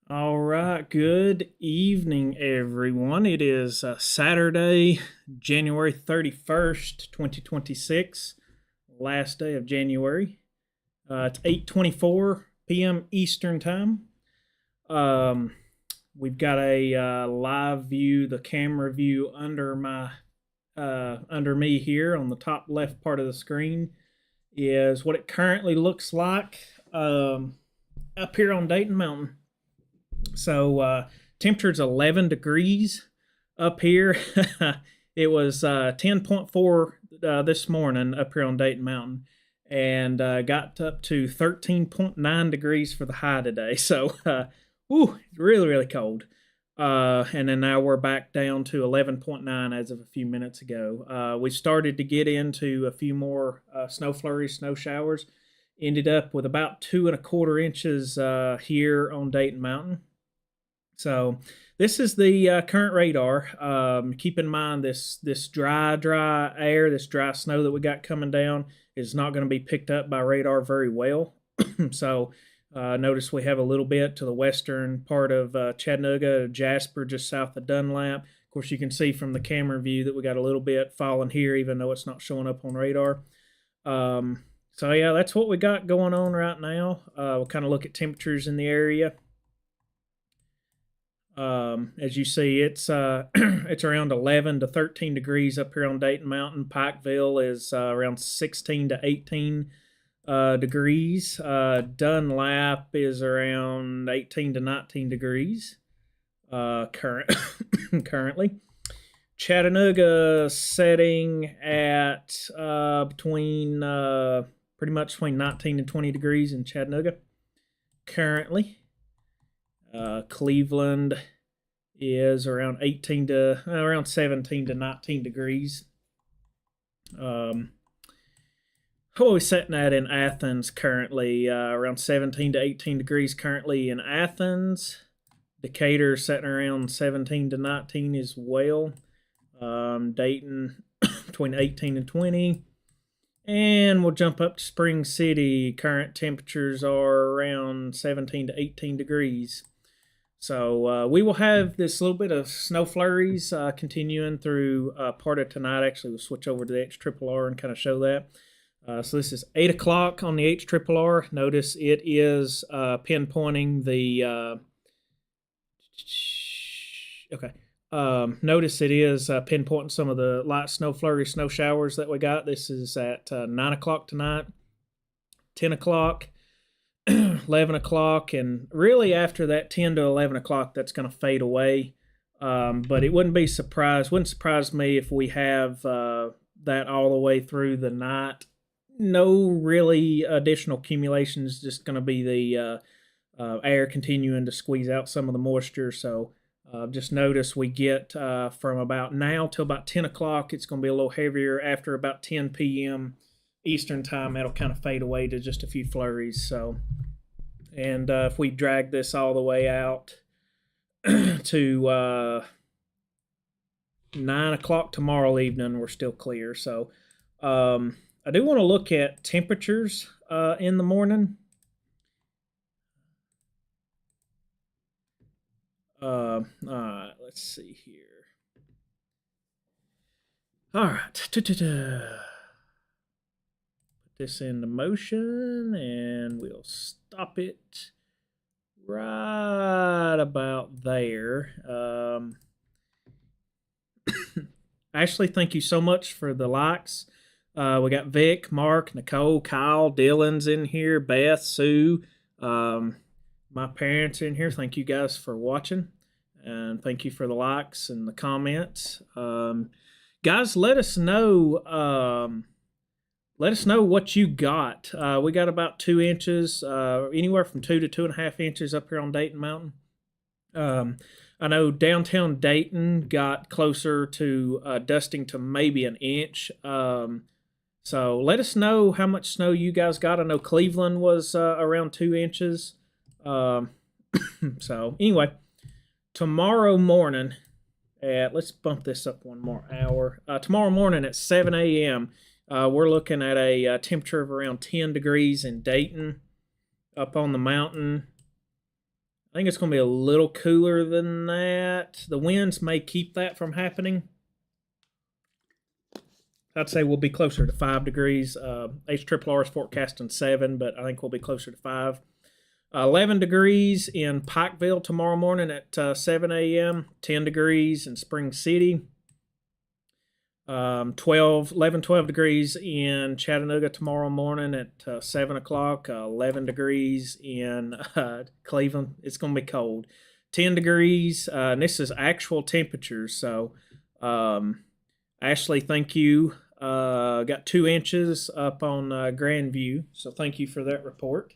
All right, good evening, everyone. It is Saturday, January 31st, 2026, last day of January. It's 8:24 p.m. Eastern Time. Um, we've got a live view, the camera view under me here on the top left part of the screen is what it currently looks like up here on Dayton Mountain. So temperature's 11 degrees up here. It was 10.4 this morning up here on Dayton Mountain, and got up to 13.9 degrees for the high today. So, it's really, really cold. And then now we're back down to 11.9 as of a few minutes ago. We started to get into a few more snow flurries, snow showers. Ended up with about 2.25 inches here on Dayton Mountain. So this is the current radar. Keep in mind this dry air, this dry snow that we got coming down is not going to be picked up by radar very well. So notice we have a little bit to the western part of Chattanooga, Jasper, just south of Dunlap. Of course, you can see from the camera view that we got a little bit falling here, even though it's not showing up on radar. So yeah, that's what we got going on right now. We'll kind of look at temperatures in the area. As you see, it's it's around 11 to 13 degrees up here on Dayton Mountain. Pikeville is around 16 to 18 degrees. Dunlap is around 18 to 19 degrees currently. Chattanooga setting at between pretty much between 19 and 20 degrees in Chattanooga currently. Cleveland is around 17 to 19 degrees. What are we setting at in Athens currently? Around 17 to 18 degrees currently in Athens. Decatur setting around 17 to 19 as well. Dayton between 18 and 20. And we'll jump up to Spring City. Current temperatures are around 17 to 18 degrees. So we will have this little bit of snow flurries continuing through part of tonight. Actually, we'll switch over to the HRRR and kind of show that. So this is 8 o'clock on the HRRR. Notice it is pinpointing the... okay. Notice it is pinpointing some of the light snow flurry, snow showers that we got. This is at 9 o'clock tonight, 10 o'clock, 11 o'clock, and really after that 10 to 11 o'clock, that's going to fade away. But it wouldn't surprise me if we have that all the way through the night. No really additional accumulation. Is just going to be the air continuing to squeeze out some of the moisture. So just notice we get from about now till about 10 o'clock, it's going to be a little heavier. After about 10 p.m. Eastern time, that'll kind of fade away to just a few flurries. So, and if we drag this all the way out to 9 o'clock tomorrow evening, we're still clear. So I do want to look at temperatures in the morning. All right, let's see here. All right. Put this into motion and we'll stop it right about there. Ashley, thank you so much for the likes. We got Vic, Mark, Nicole, Kyle, Dylan's in here, Beth, Sue, my parents in here. Thank you guys for watching, and thank you for the likes and the comments. Guys, let us know. Let us know what you got. We got about 2 inches, anywhere from 2 to 2.5 inches up here on Dayton Mountain. I know downtown Dayton got closer to dusting to maybe an inch. So let us know how much snow you guys got. I know Cleveland was around 2 inches. So anyway, tomorrow morning let's bump this up one more hour. Tomorrow morning at 7 a.m., we're looking at a temperature of around 10 degrees in Dayton up on the mountain. I think it's going to be a little cooler than that. The winds may keep that from happening. I'd say we'll be closer to 5 degrees. HRRR is forecasting 7, but I think we'll be closer to 5. 11 degrees in Pikeville tomorrow morning at 7 a.m. 10 degrees in Spring City. 12 degrees in Chattanooga tomorrow morning at 7 o'clock. 11 degrees in Cleveland. It's going to be cold. 10 degrees. And this is actual temperatures. So, Ashley, thank you. Got 2 inches up on Grandview. So thank you for that report.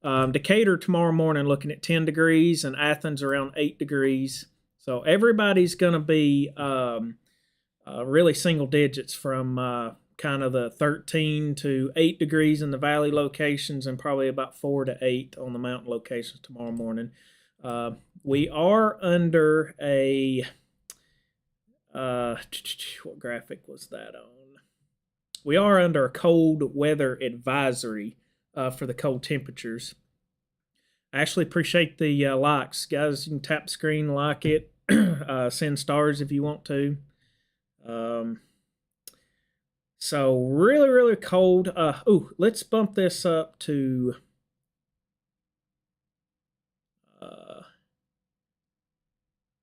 Decatur tomorrow morning looking at 10 degrees and Athens around 8 degrees. So everybody's going to be really single digits from kind of the 13 to 8 degrees in the valley locations and probably about 4 to 8 on the mountain locations tomorrow morning. We are under a, what graphic was that on? We are under a cold weather advisory for the cold temperatures. I actually appreciate the likes. Guys, you can tap the screen, like it, send stars if you want to. So really, really cold. Let's bump this up to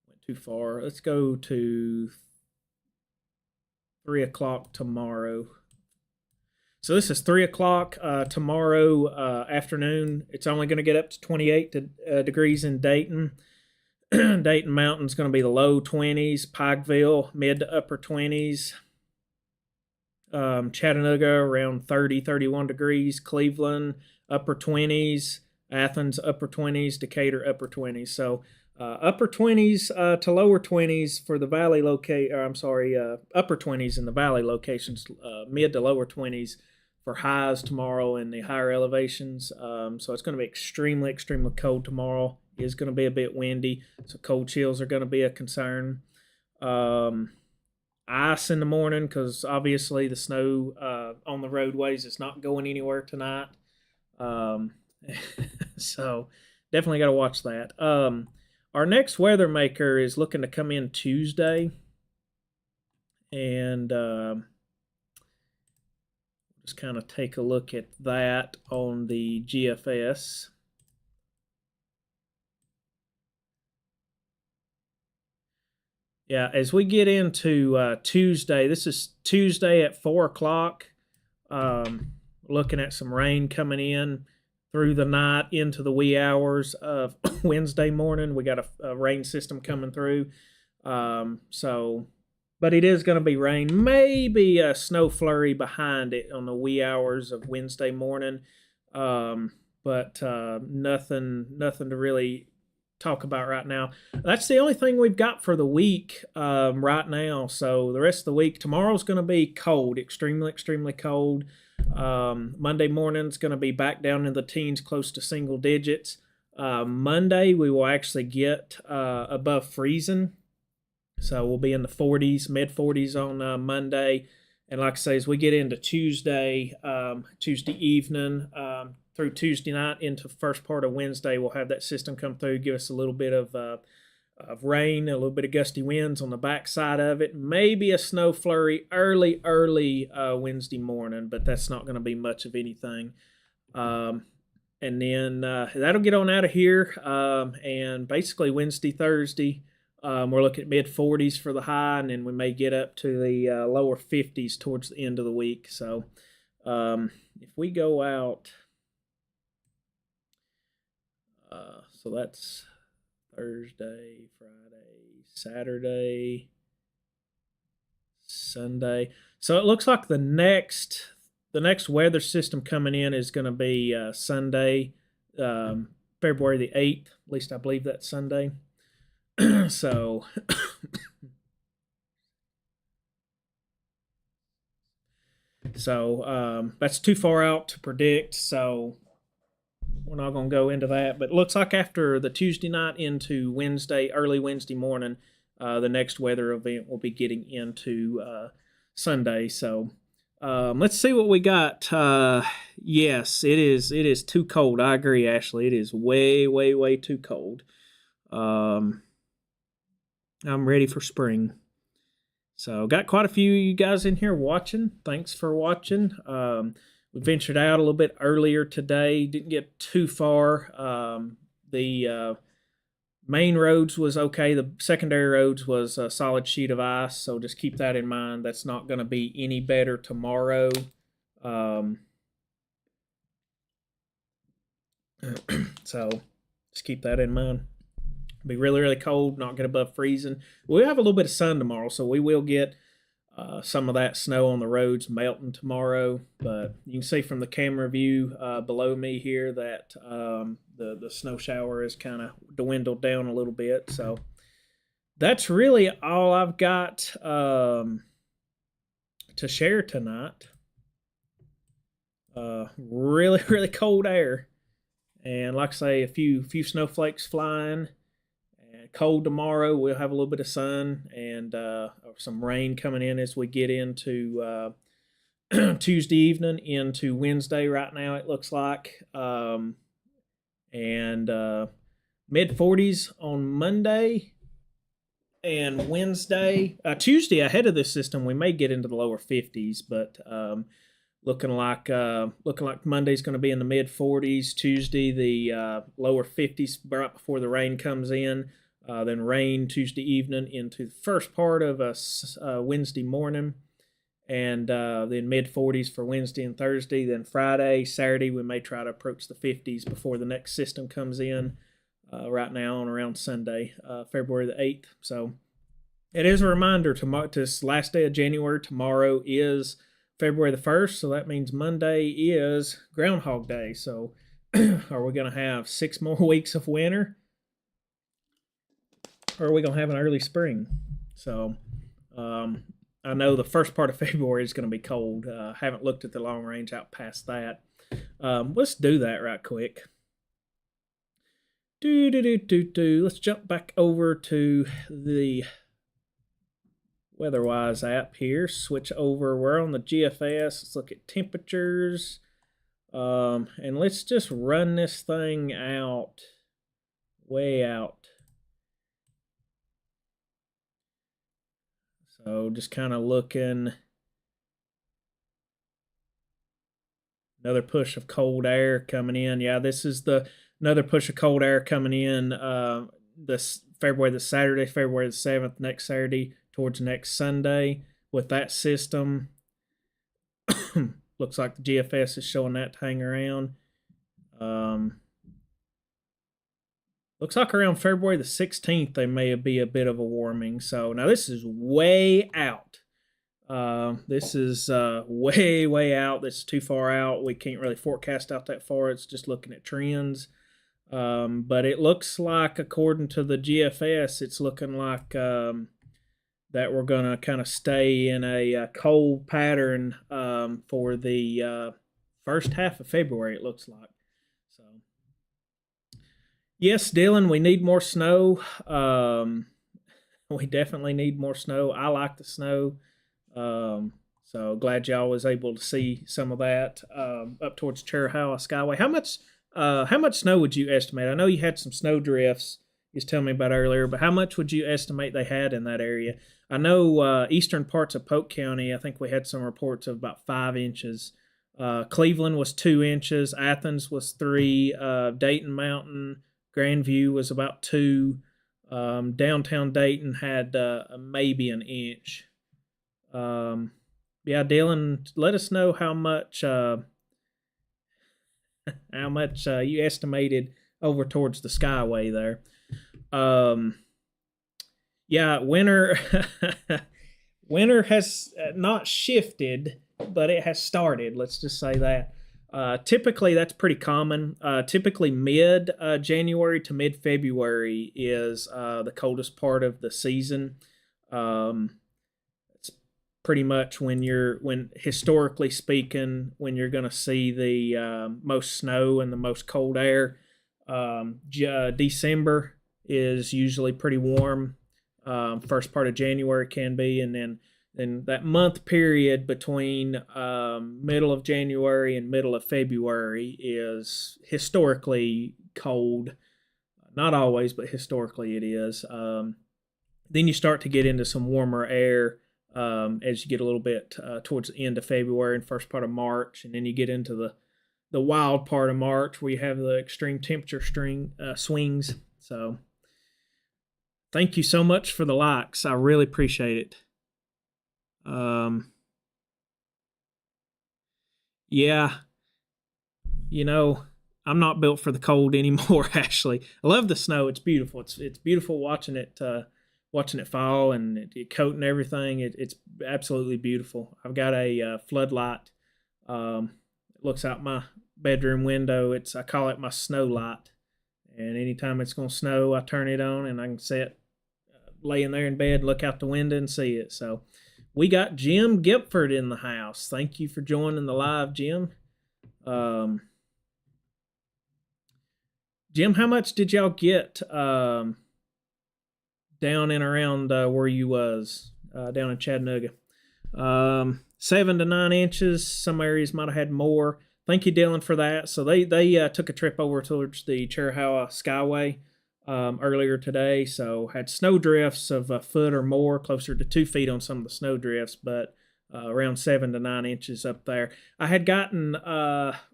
went too far. Let's go to 3 o'clock tomorrow. So this is 3 o'clock tomorrow afternoon. It's only going to get up to 28 degrees in Dayton. Dayton Mountain's going to be the low 20s. Pikeville, mid to upper 20s. Chattanooga, around 30, 31 degrees. Cleveland, upper 20s. Athens, upper 20s. Decatur, upper 20s. So upper 20s to lower 20s for the valley upper 20s in the valley locations. Mid to lower 20s for highs tomorrow in the higher elevations. So it's going to be extremely, extremely cold tomorrow. It is going to be a bit windy, so cold chills are going to be a concern. Ice in the morning because obviously the snow on the roadways is not going anywhere tonight. So definitely got to watch that. Our next weather maker is looking to come in Tuesday, and just kind of take a look at that on the GFS. Yeah, as we get into Tuesday, this is Tuesday at 4 o'clock. Looking at some rain coming in through the night into the wee hours of Wednesday morning. We got a rain system coming through. But it is going to be rain. Maybe a snow flurry behind it on the wee hours of Wednesday morning. But nothing to really talk about right now. That's the only thing we've got for the week right now. So the rest of the week, tomorrow's going to be cold, extremely, extremely cold. Monday morning's going to be back down in the teens, close to single digits. Monday, we will actually get above freezing. So we'll be in the 40s, mid 40s on Monday. And like I say, as we get into Tuesday evening, through Tuesday night into first part of Wednesday, we'll have that system come through, give us a little bit of rain, a little bit of gusty winds on the backside of it. Maybe a snow flurry early Wednesday morning, but that's not going to be much of anything. And then that'll get on out of here. And basically Wednesday, Thursday, we're looking at mid 40s for the high, and then we may get up to the lower 50s towards the end of the week. So if we go out, so that's Thursday, Friday, Saturday, Sunday. So it looks like the next weather system coming in is going to be Sunday, February the 8th. At least I believe that's Sunday. So that's too far out to predict, so we're not going to go into that. But it looks like after the Tuesday night into Wednesday, early Wednesday morning, the next weather event will be getting into Sunday. So Let's see what we got. Yes, it is. It is too cold. I agree, Ashley. It is way, way, way too cold. Um, I'm ready for spring. So, got quite a few of you guys in here watching. Thanks for watching. We ventured out a little bit earlier today. Didn't get too far. The main roads was okay. The secondary roads was a solid sheet of ice. So just keep that in mind. That's not going to be any better tomorrow. So just keep that in mind. Be really, really cold, not get above freezing. We'll have a little bit of sun tomorrow, so we will get some of that snow on the roads melting tomorrow. But you can see from the camera view below me here that the snow shower is kind of dwindled down a little bit. So that's really all I've got to share tonight. Really, really cold air. And like I say, a few snowflakes flying. Cold tomorrow. We'll have a little bit of sun and some rain coming in as we get into Tuesday evening into Wednesday. Right now, it looks like, and mid 40s on Monday and Wednesday. Tuesday, ahead of this system, we may get into the lower 50s, but looking like Monday's going to be in the mid 40s. Tuesday, the lower 50s right before the rain comes in. Then rain Tuesday evening into the first part of Wednesday morning, and then mid 40s for Wednesday and Thursday. Then Friday, Saturday, we may try to approach the 50s before the next system comes in. Right now on around Sunday, February the 8th. So it is a reminder tomorrow. This last day of January. Tomorrow is February the 1st, so that means Monday is Groundhog Day. So are we going to have 6 more weeks of winter? Or are we going to have an early spring? So I know the first part of February is going to be cold. Haven't looked at the long range out past that. Let's do that right quick. Let's jump back over to the WeatherWise app here. Switch over. We're on the GFS. Let's look at temperatures. And let's just run this thing out. Way out. So just kind of looking. Another push of cold air coming in. Yeah, this is another push of cold air coming in this Saturday, February the 7th, next Saturday towards next Sunday with that system. Looks like the GFS is showing that to hang around. Looks like around February the 16th, there may be a bit of a warming. So now this is way out. This is way, way out. This is too far out. We can't really forecast out that far. It's just looking at trends. But it looks like, according to the GFS, it's looking like that we're going to kind of stay in a cold pattern for the first half of February, it looks like. So, yes, Dylan, we need more snow. We definitely need more snow. I like the snow. So glad y'all was able to see some of that up towards Chirrahua Skyway. How much snow would you estimate? I know you had some snow drifts you was telling me about earlier, but how much would you estimate they had in that area? I know eastern parts of Polk County, I think we had some reports of about 5 inches. Cleveland was 2 inches. Athens was 3. Dayton Mountain, Grandview was about 2. Downtown Dayton had maybe an inch. Yeah, Dylan, let us know how much you estimated over towards the Skyway there. Yeah, winter has not shifted, but it has started. Let's just say that. Typically, that's pretty common. Typically, mid January to mid February is the coldest part of the season. It's pretty much when historically speaking, when you're going to see the most snow and the most cold air. December is usually pretty warm. First part of January can be, and then then that month period between middle of January and middle of February is historically cold. Not always, but historically it is. Then you start to get into some warmer air as you get a little bit towards the end of February and first part of March, and then you get into the wild part of March where you have the extreme temperature swings. So thank you so much for the likes. I really appreciate it. Yeah, you know, I'm not built for the cold anymore. Actually, I love the snow. It's beautiful. It's beautiful watching it fall and it coating everything. It's absolutely beautiful. I've got a floodlight. It looks out my bedroom window. I call it my snow light. And anytime it's gonna snow, I turn it on and I can sit laying there in bed, look out the window and see it. So we got Jim Gipford in the house. Thank you for joining the live, Jim. Jim, how much did y'all get down and around where you was down in Chattanooga? 7 to 9 inches. Some areas might have had more. Thank you, Dylan, for that. So they took a trip over towards the Chiricahua Skyway earlier today. So had snow drifts of a foot or more, closer to 2 feet on some of the snow drifts, but around 7 to 9 inches up there. I had gotten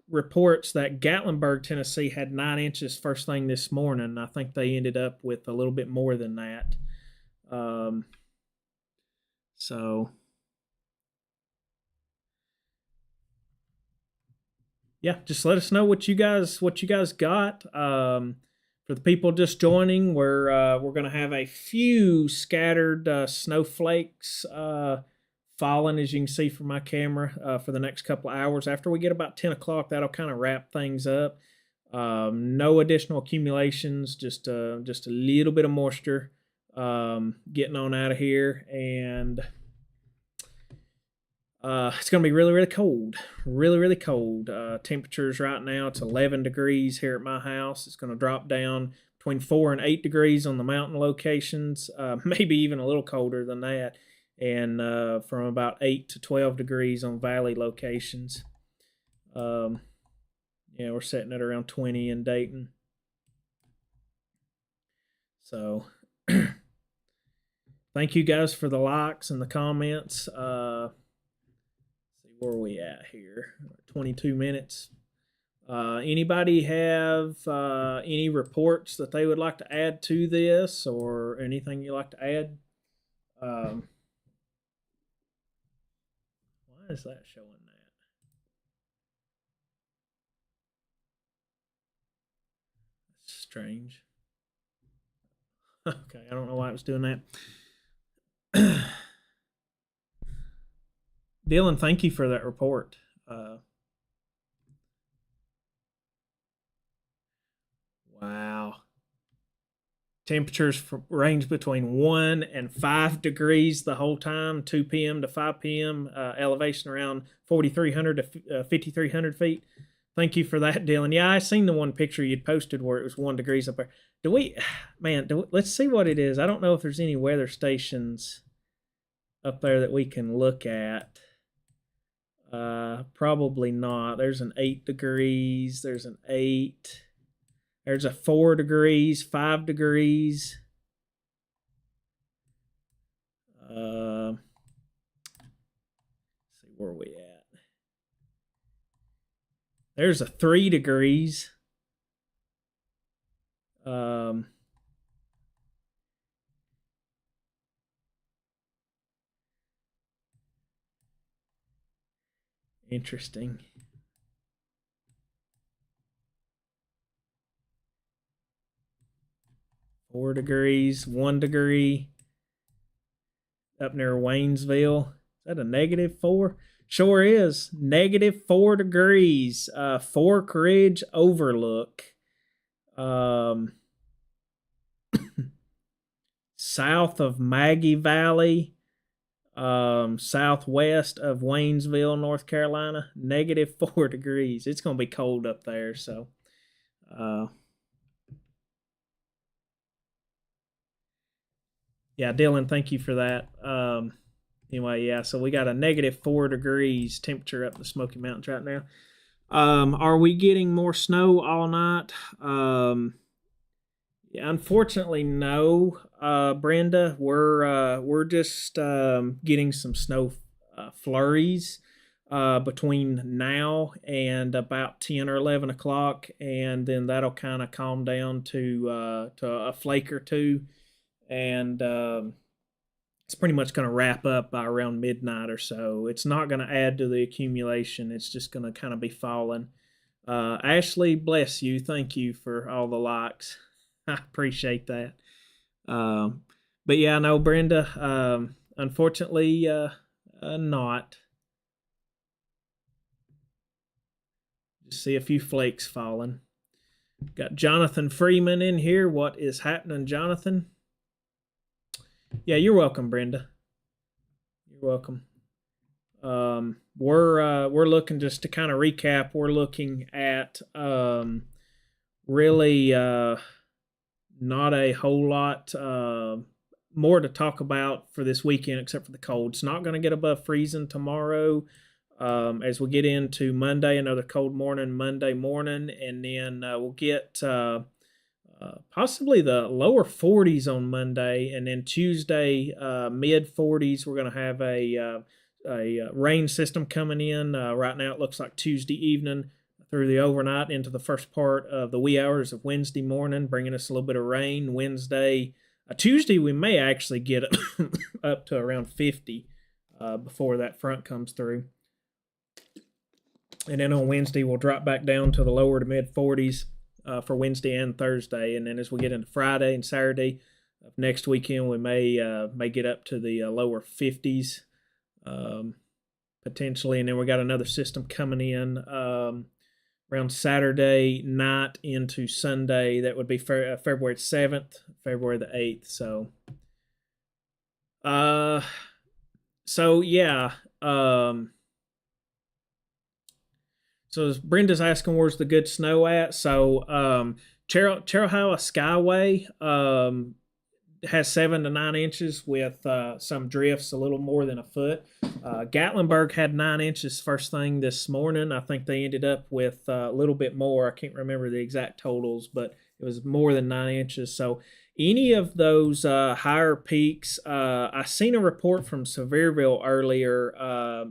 reports that Gatlinburg, Tennessee had 9 inches first thing this morning. I think they ended up with a little bit more than that. So yeah, just let us know what you guys got. For the people just joining, we're going to have a few scattered snowflakes falling, as you can see from my camera, for the next couple of hours. After we get about 10 o'clock, that'll kind of wrap things up. No additional accumulations, just a little bit of moisture getting on out of here, and it's going to be really, really cold. Really, really cold. Temperatures right now, it's 11 degrees here at my house. It's going to drop down between 4 and 8 degrees on the mountain locations, maybe even a little colder than that, and from about 8 to 12 degrees on valley locations. Yeah, we're setting it around 20 in Dayton. So thank you guys for the likes and the comments. Where are we at here? 22 minutes. Anybody have any reports that they would like to add to this, or anything you'd like to add? Why is that showing that? That's strange. Okay, I don't know why it was doing that. Dylan, thank you for that report. Wow. Temperatures range between 1 and 5 degrees the whole time, 2 p.m. to 5 p.m., elevation around 4,300 to 5,300 feet. Thank you for that, Dylan. Yeah, I seen the one picture you'd posted where it was 1 degrees up there. Let's see what it is. I don't know if there's any weather stations up there that we can look at. Probably not. There's an 8 degrees. There's an 8. There's a 4 degrees, 5 degrees. Let's see where we at. There's a 3 degrees. Interesting. 4 degrees, 1 degree up near Waynesville. Is that a -4? Sure is. -4 degrees. Fork Ridge Overlook. South of Maggie Valley. Southwest of Waynesville, North Carolina. -4 degrees. It's going to be cold up there, so yeah, Dylan, thank you for that. Anyway, yeah, so we got a -4 degrees temperature up in the Smoky Mountains right now. Are we getting more snow all night? Yeah, unfortunately, no. Brenda, we're just getting some snow flurries between now and about 10 or 11 o'clock, and then that'll kind of calm down to a flake or two, and it's pretty much going to wrap up by around midnight or so. It's not going to add to the accumulation. It's just going to kind of be falling. Ashley, bless you. Thank you for all the likes. I appreciate that. But yeah, no, Brenda, unfortunately, not. Just see a few flakes falling. Got Jonathan Freeman in here. What is happening, Jonathan? Yeah, you're welcome, Brenda. You're welcome. We're looking, just to kind of recap, we're looking at really not a whole lot more to talk about for this weekend except for the cold. It's not going to get above freezing tomorrow. As we get into Monday, another cold morning Monday morning, and then we'll get possibly the lower 40s on Monday, and then Tuesday mid 40s. We're going to have a rain system coming in. Right now it looks like Tuesday evening through the overnight into the first part of the wee hours of Wednesday morning, bringing us a little bit of rain. Tuesday we may actually get up to around 50 before that front comes through. And then on Wednesday we'll drop back down to the lower to mid 40s for Wednesday and Thursday. And then as we get into Friday and Saturday of next weekend, we may get up to the lower 50s potentially. And then we got another system coming in around Saturday night into Sunday. That would be February 7th, February the 8th. So yeah. So as Brenda's asking, where's the good snow at? So Chirrahua Skyway has 7 to 9 inches with some drifts a little more than a foot. Gatlinburg had 9 inches first thing this morning. I think they ended up with a little bit more. I can't remember the exact totals, but it was more than 9 inches. So any of those higher peaks, I seen a report from Sevierville earlier,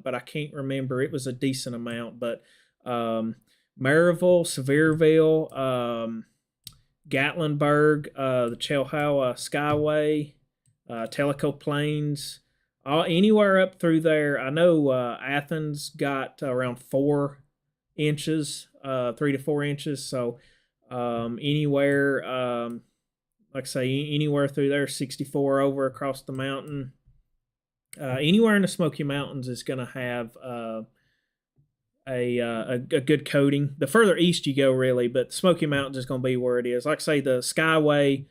but I can't remember. It was a decent amount, but Maryville, Sevierville, Gatlinburg, the Chirrahua Skyway, Tellico Plains, anywhere up through there. I know Athens got around 4 inches, 3 to 4 inches. So anywhere, like I say, anywhere through there, 64 over across the mountain. Anywhere in the Smoky Mountains is going to have a good coating. The further east you go, really, but the Smoky Mountains is going to be where it is. Like I say, the Skyway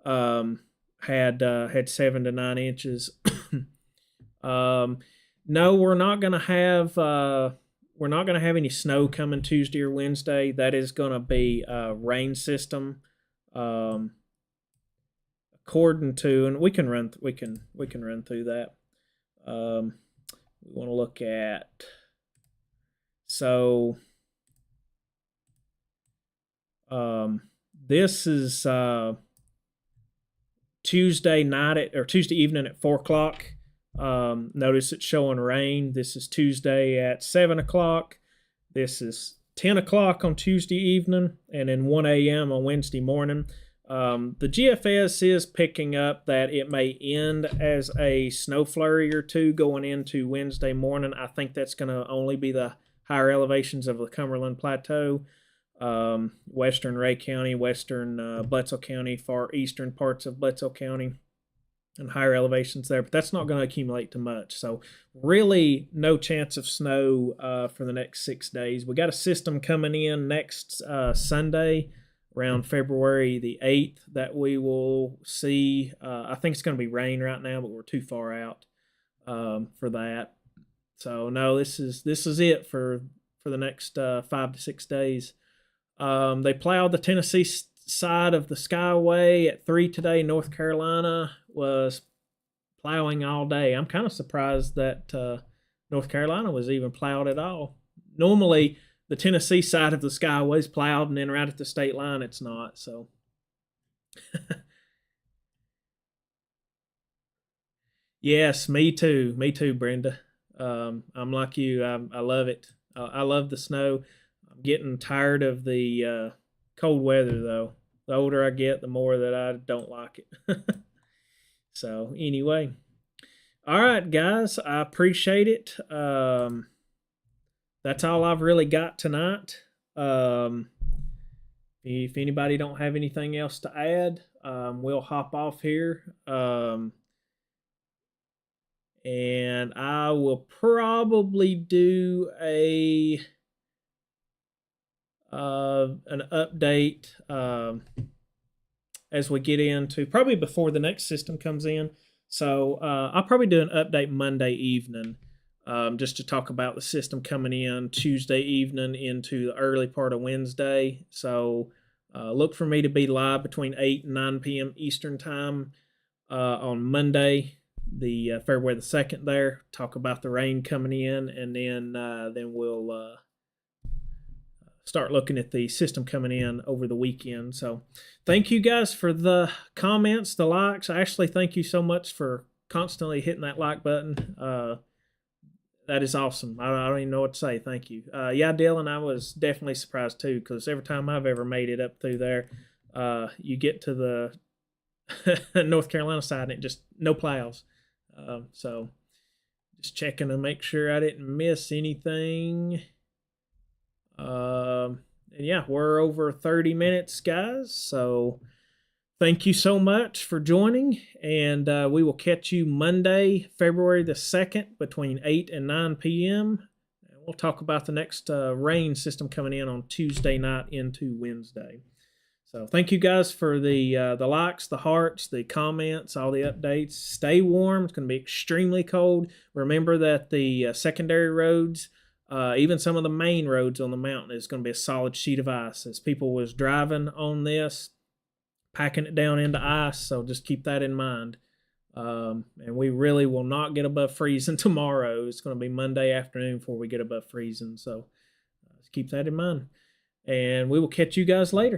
had 7 to 9 inches. No, we're not going to have any snow coming Tuesday or Wednesday. That is going to be a rain system. According to, and we can run through that. We want to look at. So this is Tuesday night or Tuesday evening at 4 o'clock. Notice it's showing rain. This is Tuesday at 7 o'clock. This is 10 o'clock on Tuesday evening, and then 1 a.m. on Wednesday morning. The GFS is picking up that it may end as a snow flurry or two going into Wednesday morning. I think that's going to only be the higher elevations of the Cumberland Plateau, western Ray County, western Bledsoe County, far eastern parts of Bledsoe County, and higher elevations there. But that's not going to accumulate to much. So really no chance of snow for the next 6 days. We got a system coming in next Sunday, around February the 8th, that we will see. I think it's going to be rain right now, but we're too far out for that. So no, this is it for the next 5 to 6 days. They plowed the Tennessee side of the Skyway at 3 today. North Carolina was plowing all day. I'm kind of surprised that North Carolina was even plowed at all. Normally, the Tennessee side of the Skyway is plowed, and then right at the state line, it's not. So, yes, me too, Brenda. I'm like you. I love it. I love the snow. I'm getting tired of the cold weather, though. The older I get, the more that I don't like it. So, anyway, all right, guys, I appreciate it. That's all I've really got tonight. If anybody don't have anything else to add, we'll hop off here. And I will probably do an update as we get into probably before the next system comes in. So I'll probably do an update Monday evening, just to talk about the system coming in Tuesday evening into the early part of Wednesday. So look for me to be live between 8 and 9 p.m. Eastern time on Monday, the February the 2nd there. Talk about the rain coming in, and then we'll start looking at the system coming in over the weekend. So thank you guys for the comments, the likes. Ashley, thank you so much for constantly hitting that like button. That is awesome. I don't even know what to say. Thank you. Yeah, Dylan, I was definitely surprised too, because every time I've ever made it up through there, you get to the North Carolina side and it just no plows. So just checking to make sure I didn't miss anything. And yeah, we're over 30 minutes, guys. So thank you so much for joining, and we will catch you Monday, February the 2nd, between 8 and 9 p.m. And we'll talk about the next rain system coming in on Tuesday night into Wednesday. So thank you guys for the likes, the hearts, the comments, all the updates. Stay warm. It's going to be extremely cold. Remember that the secondary roads, even some of the main roads on the mountain, is going to be a solid sheet of ice. As people was driving on this, packing it down into ice, so just keep that in mind. And we really will not get above freezing tomorrow. It's going to be Monday afternoon before we get above freezing, so keep that in mind. And we will catch you guys later.